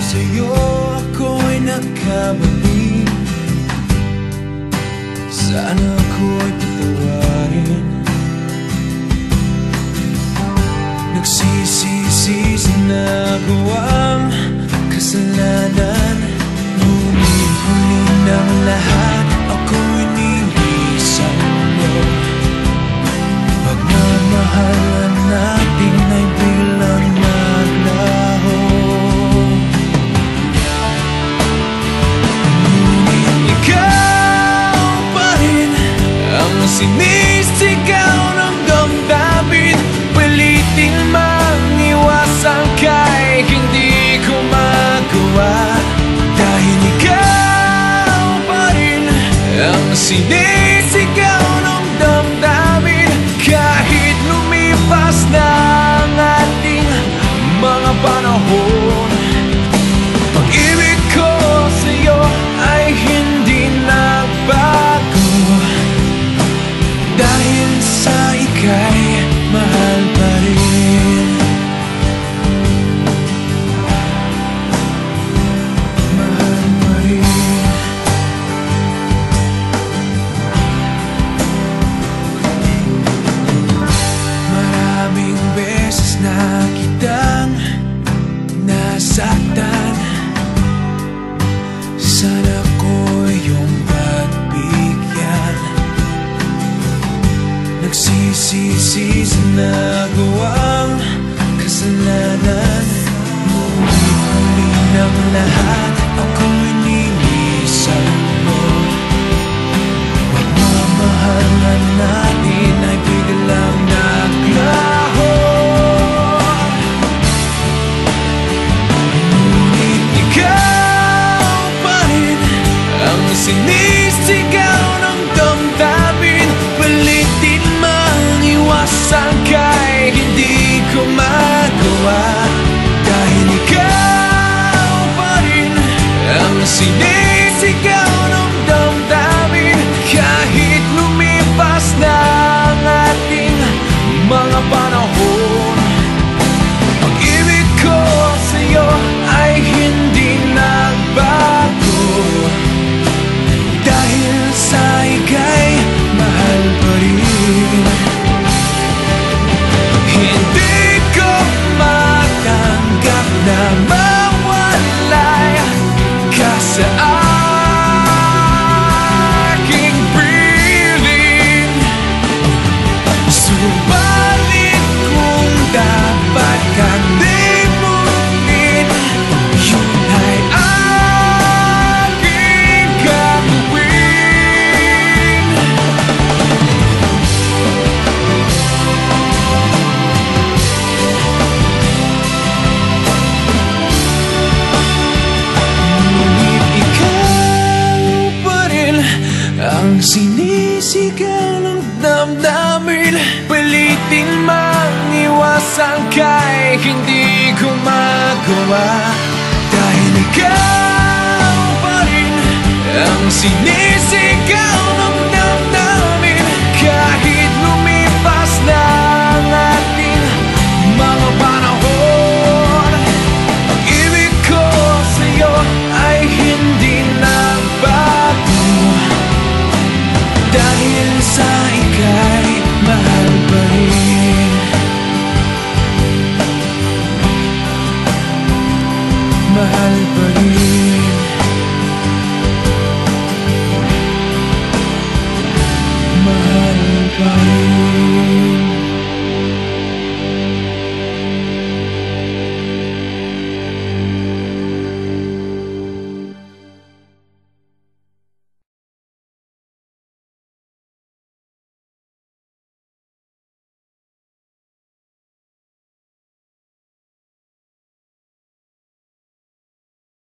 sa'yo ako'y nagkamali. Sana ako'y patawarin. Nagsisisi sa nagawang kasalanan. Ngunit huli ng lahat ako'y nilisan mo. Pagmamahalan natin ay biglang naglaho. Ngunit ikaw pa rin ang sinisigaw ng damdamin. Pilitin mang iwasan kay hindi ko magawa. Dahil ikaw pa rin ang sinisigaw ng damdamin. Kahit lumipas na ang ating mga panahon, pag-ibig ko sa'yo ay hindi nagbago. Dahil sa ika'y mahal pa rin. Mahal pa rin. Maraming beses na kitang nasaktan. Sana ko yung pagbigyan. Nagsisisi sa nagawang kasalanan. Ngunit huli ng lahat ako'y nilisan mo. Pagmamahalan natin ay biglang naglaho. Ngunit ikaw pa rin ang sinisigaw ng damdamin. Pilitin mang iwasan kay hindi ko magawa. Dahil ikaw pa rin ang sinisigaw ng damdamin. Kahit lumipas na ang ating mga panahon, pag-ibig ko sa'yo ay hindi nagbago. Dahil sa ika'y mahal pa rin. Hindi ko matanggap na mawalay ka sa aking piling. Subalit kung dapat kang limutin, yun ay aking gagawin. Ngunit ikaw pa rin ang sinisigaw ng damdamin. Pilitin mang iwasan kay hindi ko magawa. Dahil ikaw pa rin ang sinisigaw ng damdamin. Kahit lumipas na ang ating mga panahon, pag-ibig ko sa'yo ay hindi nagbago. Dahil sa ika'y mahal pa rin. Mahal pa rin. Mahal pa rin.